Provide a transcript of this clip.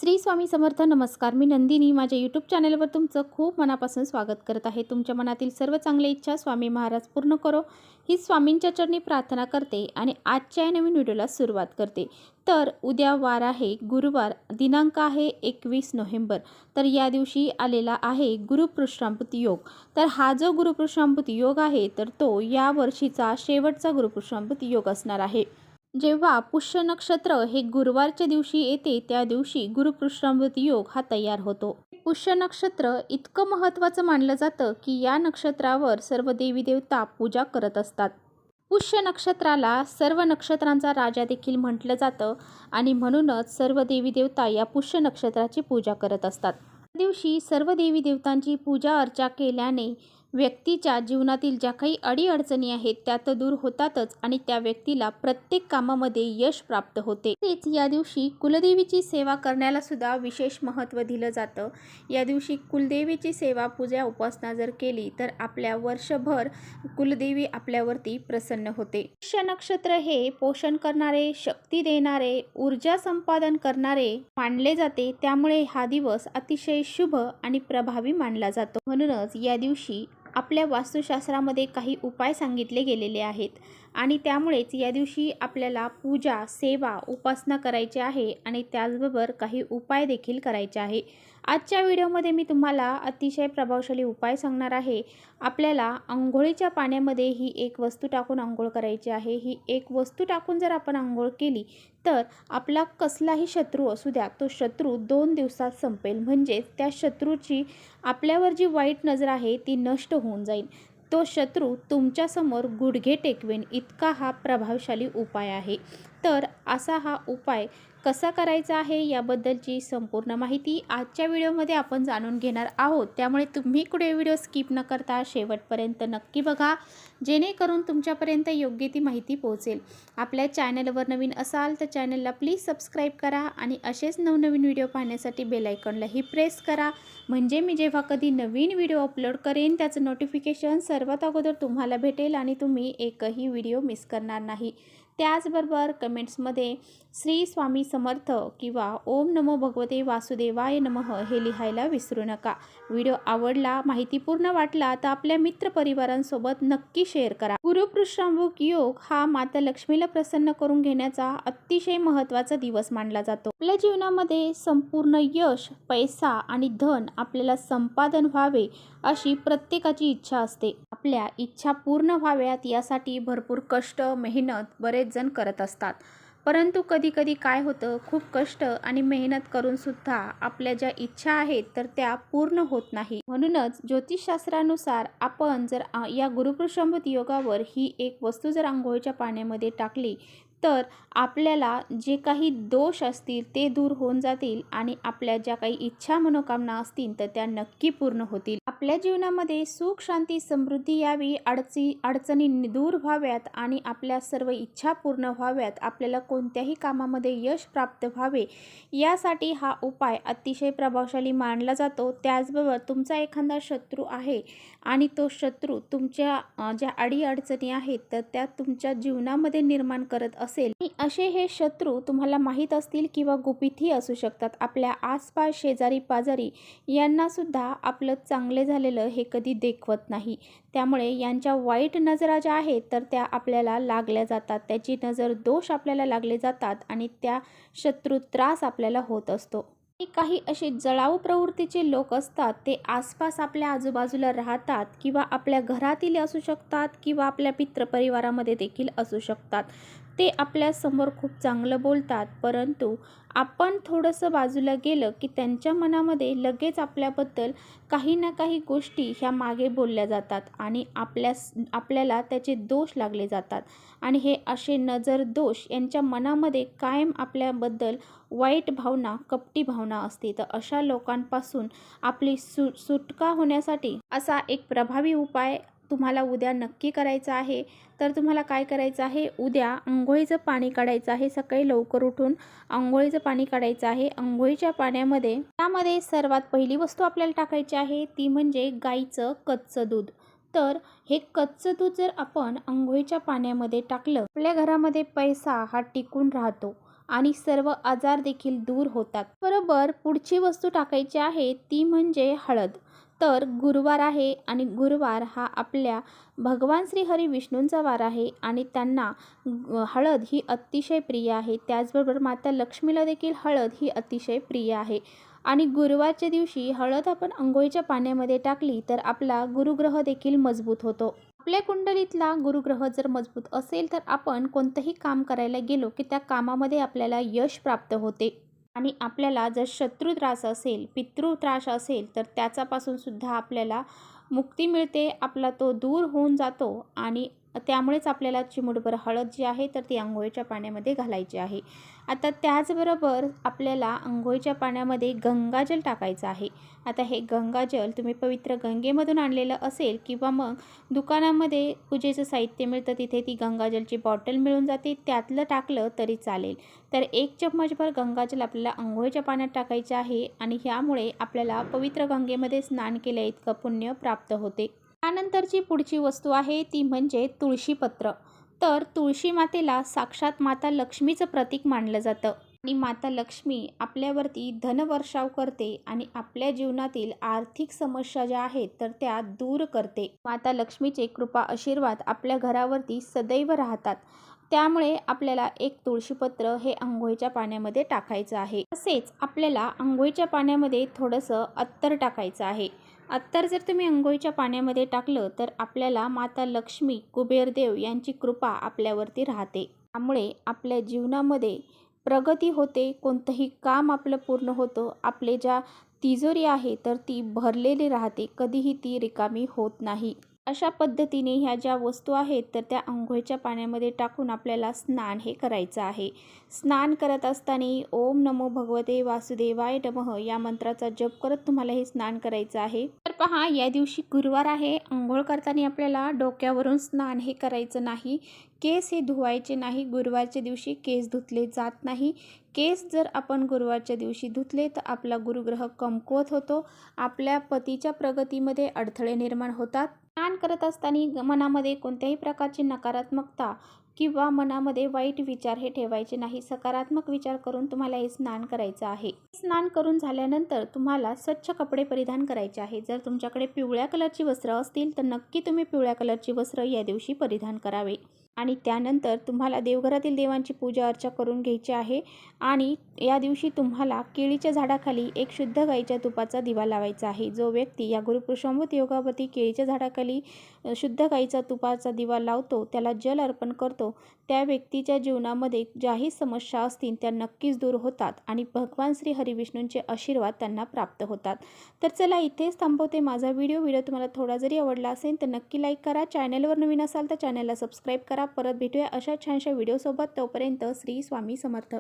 श्री स्वामी समर्थ. नमस्कार, मी नंदिनी. माझ्या यूट्यूब चॅनलवर तुमचं खूप मनापासून स्वागत करत आहे. तुमच्या मनातील सर्व चांगल्या इच्छा स्वामी महाराज पूर्ण करो ही स्वामींच्या चरणी प्रार्थना करते आणि आजच्या या नवीन व्हिडिओला सुरुवात करते. तर उद्या वार आहे गुरुवार, दिनांक आहे 21 नोव्हेंबर. तर या दिवशी आलेला आहे गुरुपुष्यामृत योग. तर हा जो गुरुपुष्यामृत योग आहे तर तो या वर्षीचा शेवटचा गुरुपुष्यामृत योग असणार आहे. जेव्हा पुष्य नक्षत्र हे गुरुवारच्या दिवशी येते त्या दिवशी गुरुपुष्यामृत योग हा तयार होतो. पुष्य नक्षत्र इतकं महत्त्वाचं मानलं जातं की या नक्षत्रावर सर्व देवी देवता पूजा करत असतात. पुष्य नक्षत्राला सर्व नक्षत्रांचा राजा देखील म्हटलं जातं आणि म्हणूनच सर्व देवी देवता या पुष्य नक्षत्राची पूजा करत असतात. या दिवशी सर्व देवी देवतांची पूजा अर्चा केल्याने व्यक्तीच्या जीवनातील ज्या काही अडीअडचणी आहेत त्या तर दूर होतातच आणि त्या व्यक्तीला प्रत्येक कामामध्ये यश प्राप्त होते. तेच या दिवशी कुलदेवीची सेवा करण्याला सुद्धा विशेष महत्त्व दिलं जातं. या दिवशी कुलदेवीची सेवा पूजा उपासना जर केली तर आपल्या वर्षभर कुलदेवी आपल्यावरती प्रसन्न होते. पुष्य नक्षत्र हे पोषण करणारे, शक्ती देणारे, ऊर्जा संपादन करणारे मानले जाते. त्यामुळे हा दिवस अतिशय शुभ आणि प्रभावी मानला जातो. म्हणूनच या दिवशी आपल्या वास्तुशास्त्रामध्ये काही उपाय सांगितले गेलेले आहेत आणि त्यामुळेच या दिवशी आपल्याला पूजा, सेवा, उपासना करायची आहे आणि त्याचबरोबर काही उपाय देखील करायचे आहे. आजच्या व्हिडिओमध्ये मी तुम्हाला अतिशय प्रभावशाली उपाय सांगणार आहे. आपल्याला अंघोळीच्या पाण्यामध्ये ही एक वस्तू टाकून अंघोळ करायची आहे. ही एक वस्तू टाकून जर आपण अंघोळ केली तर आपला कसलाही शत्रू असू द्या तो शत्रू 2 दिवसात संपेल. म्हणजेच त्या शत्रूची आपल्यावर जी वाईट नजर आहे ती नष्ट होऊन जाईल. तो शत्रू तुमच्यासमोर गुडघे टेकवेन इतका हा प्रभावशाली उपाय आहे. तर असा हा उपाय कसा करायचा आहे याबद्दलची संपूर्ण माहिती आजच्या व्हिडिओमध्ये आपण जाणून घेणार आहोत. त्यामुळे तुम्ही कुठे व्हिडिओ स्किप न करता शेवटपर्यंत नक्की बघा, जेणेकरून तुमच्यापर्यंत योग्य ती माहिती पोहोचेल. आपल्या चॅनलवर नवीन असाल तर चॅनलला प्लीज सबस्क्राईब करा आणि असेच नवनवीन व्हिडिओ पाहण्यासाठी बेल आयकॉनलाही प्रेस करा. म्हणजे मी जेव्हा कधी नवीन व्हिडिओ अपलोड करेन त्याचं नोटिफिकेशन सर्वात अगोदर तुम्हाला भेटेल आणि तुम्ही एकही व्हिडिओ मिस करणार नाही. त्याचबरोबर कमेंट्समध्ये श्री स्वामी समर्थ किंवा ओम नमो भगवते वासुदेवाय नमः हे लिहायला विसरू नका. व्हिडिओ आवडला, माहितीपूर्ण वाटला तर आपल्या मित्रपरिवारांसोबत नक्की शेअर करा. गुरुपुष्यामृत योग हा माता लक्ष्मीला प्रसन्न करून घेण्याचा अतिशय महत्त्वाचा दिवस मानला जातो. आपल्या जीवनामध्ये संपूर्ण यश, पैसा आणि धन आपल्याला संपादन व्हावे अशी प्रत्येकाची इच्छा असते. आपल्या इच्छा पूर्ण व्हाव्यात यासाठी भरपूर कष्ट, मेहनत बरेच जण करत असतात. परंतु कधी कधी काय होतं, खूप कष्ट आणि मेहनत करून सुद्धा आपल्या ज्या इच्छा आहेत तर त्या पूर्ण होत नाही. म्हणूनच ज्योतिषशास्त्रानुसार आपण जर या गुरुपुष्यामृत योगावर ही एक वस्तू जर अंघोळीच्या पाण्यामध्ये टाकली तर आपल्याला जे काही दोष असतील ते दूर होऊन जातील आणि आपल्या ज्या काही इच्छा मनोकामना असतील तर त्या नक्की पूर्ण होतील. आपल्या जीवनामध्ये सुख, शांती, समृद्धी यावी, अडचणी दूर व्हाव्यात आणि आपल्या सर्व इच्छा पूर्ण व्हाव्यात, आपल्याला कोणत्याही कामामध्ये यश प्राप्त व्हावे यासाठी हा उपाय अतिशय प्रभावशाली मानला जातो. त्याचबरोबर तुमचा एखादा शत्रू आहे आणि तो शत्रू तुमच्या ज्या अडीअडचणी आहेत तर त्या तुमच्या जीवनामध्ये निर्माण करत असेल, असे हे शत्रू तुम्हाला माहीत असतील किंवा गुपितही असू शकतात. आपल्या आसपास, शेजारी पाजारी यांना सुद्धा आपलं चांगले झालेलं हे कधी देखवत नाही. त्यामुळे यांच्या वाईट नजरा ज्या आहेत तर त्या आपल्याला लागल्या जातात, त्याची नजर दोष आपल्याला लागले जातात आणि त्या शत्रू त्रास आपल्याला होत असतो. काही असे जळाऊ प्रवृत्तीचे लोक असतात, ते आसपास आपल्या आजूबाजूला राहतात किंवा आपल्या घरातील असू शकतात किंवा आपल्या मित्रपरिवारामध्ये देखील असू शकतात. ते आपल्यासमोर खूप चांगलं बोलतात, परंतु आपण थोडंसं बाजूला गेलं की त्यांच्या मनामध्ये लगेच आपल्याबद्दल काही ना काही गोष्टी ह्या मागे बोलल्या जातात आणि आपल्याला त्याचे दोष लागले जातात आणि हे असे नजर दोष यांच्या मनामध्ये कायम आपल्याबद्दल वाईट भावना, कपटी भावना असते. तर अशा लोकांपासून आपली सुटका होण्यासाठी असा एक प्रभावी उपाय तुम्हाला उद्या नक्की करायचा आहे. तर तुम्हाला काय करायचं आहे, उद्या अंघोळीचं पाणी काढायचं आहे. सकाळी लवकर उठून अंघोळीचं पाणी काढायचं आहे. अंघोळीच्या पाण्यामध्ये त्यामध्ये सर्वात पहिली वस्तू आपल्याला टाकायची आहे ती म्हणजे गाईचं कच्चं दूध. तर हे कच्चं दूध जर आपण अंघोळीच्या पाण्यामध्ये टाकलं, आपल्या घरामध्ये पैसा हा टिकून राहतो आणि सर्व आजार देखील दूर होतात. बरोबर पुढची वस्तू टाकायची आहे ती म्हणजे हळद. तर गुरुवार आहे आणि गुरुवार हा आपल्या भगवान श्री हरी विष्णूंचा वार आहे आणि त्यांना हळद ही अतिशय प्रिय आहे. त्याचबरोबर माता लक्ष्मीला देखील हळद ही अतिशय प्रिय आहे. आणि गुरुवारच्या दिवशी हळद आपण अंघोळीच्या पाण्यामध्ये टाकली तर आपला गुरुग्रह देखील मजबूत होतो. आपल्या कुंडलीतला गुरुग्रह जर मजबूत असेल तर आपण कोणतंही काम करायला गेलो की त्या कामामध्ये आपल्याला यश प्राप्त होते. आणि आपल्याला जर शत्रू त्रास असेल, पितृ त्रास असेल तर त्याच्यापासून सुद्धा आपल्याला मुक्ती मिळते. आपला तो दूर होऊन जातो आणि त्यामुळेच आपल्याला चिमूटभर हळद जी आहे तर ती अंघोळीच्या पाण्यामध्ये घालायची आहे. आता त्याचबरोबर आपल्याला अंघोळीच्या पाण्यामध्ये गंगाजल टाकायचं आहे. आता हे गंगाजल तुम्ही पवित्र गंगेमधून आणलेलं असेल किंवा मग दुकानामध्ये पूजेचं साहित्य मिळतं तिथे ती गंगाजलची बॉटल मिळून जाते, त्यातलं टाकलं तरी चालेल. तर 1 चम्मचभर गंगाजल आपल्याला अंघोळीच्या पाण्यात टाकायचे आहे आणि ह्यामुळे आपल्याला पवित्र गंगेमध्ये स्नान केल्या इतकं पुण्य प्राप्त होते. त्यानंतरची पुढची वस्तू आहे ती म्हणजे तुळशीपत्र. तर तुळशी मातेला साक्षात माता लक्ष्मीचं प्रतीक मानलं जातं आणि माता लक्ष्मी आपल्यावरती धनवर्षाव करते आणि आपल्या जीवनातील आर्थिक समस्या ज्या आहेत तर त्या दूर करते. माता लक्ष्मीचे कृपा आशीर्वाद आपल्या घरावरती सदैव राहतात. त्यामुळे आपल्याला एक तुळशीपत्र हे अंघोळीच्या पाण्यामध्ये टाकायचं आहे. तसेच आपल्याला अंघोळीच्या पाण्यामध्ये थोडंसं अत्तर टाकायचं आहे. अत्तर जर तुम्ही अंघोळीच्या पाण्यामध्ये टाकलं तर आपल्याला माता लक्ष्मी, कुबेरदेव यांची कृपा आपल्यावरती राहते. त्यामुळे आपल्या जीवनामध्ये प्रगती होते, कोणतंही काम आपलं पूर्ण होतं. आपले ज्या तिजोरी आहे तर ती भरलेली राहते, कधीही ती रिकामी होत नाही. अशा पद्धतीने ह्या ज्या वस्तू आहेत तर त्या अंघोळीच्या पाण्यामध्ये टाकून आपल्याला स्नान हे करायचं आहे. स्नान करत असताना ओम नमो भगवते वासुदेवाय नमः या मंत्राचा जप करत तुम्हाला हे स्नान करायचं आहे. तर पहा या दिवशी गुरुवार आहे. अंघोळ करताना आपल्याला डोक्यावरून स्नान हे करायचं नाही. केस हे धुवायचे नाही. गुरुवारच्या दिवशी केस धुतले जात नाही. केस जर आपण गुरुवारच्या दिवशी धुतले तर आपला गुरुग्रह कमकुवत होतो. आपल्या पतीच्या प्रगतीमध्ये अडथळे निर्माण होतात. स्नान करत असताना मनामध्ये कोणत्याही प्रकारची नकारात्मकता किंवा मनामध्ये वाईट विचार हे ठेवायचे नाही. सकारात्मक विचार करून तुम्हाला हे स्नान करायचं आहे. स्नान करून झाल्यानंतर तुम्हाला स्वच्छ कपडे परिधान करायचे आहे. जर तुमच्याकडे पिवळ्या कलरची वस्त्र असतील तर नक्की तुम्ही पिवळ्या कलरची वस्त्र या दिवशी परिधान करावे. आणि त्यानंतर तुम्हाला देवघरातील देवांची पूजा अर्चा करून घ्यायची आहे. आणि या दिवशी तुम्हाला केळीच्या झाडाखाली एक शुद्ध गाईच्या तुपाचा दिवा लावायचा आहे. जो व्यक्ती या गुरुपुरुषोत्तम योगावरती केळीच्या झाडाखाली शुद्ध गाईचा तुपाचा दिवा लावतो, त्याला जल अर्पण करतो, त्या व्यक्तीच्या जीवनामध्ये ज्याही समस्या असतील त्या नक्कीच दूर होतात आणि भगवान श्री हरिविष्णूंचे आशीर्वाद त्यांना प्राप्त होतात. तर चला इथेच थांबवते माझा व्हिडिओ तुम्हाला थोडा जरी आवडला असेल तर नक्की लाईक करा. चॅनलवर नवीन असाल तर चॅनलला सबस्क्राईब करा. परत भेटूया अशा छानशा व्हिडिओसोबत. तोपर्यंत श्री स्वामी समर्थ.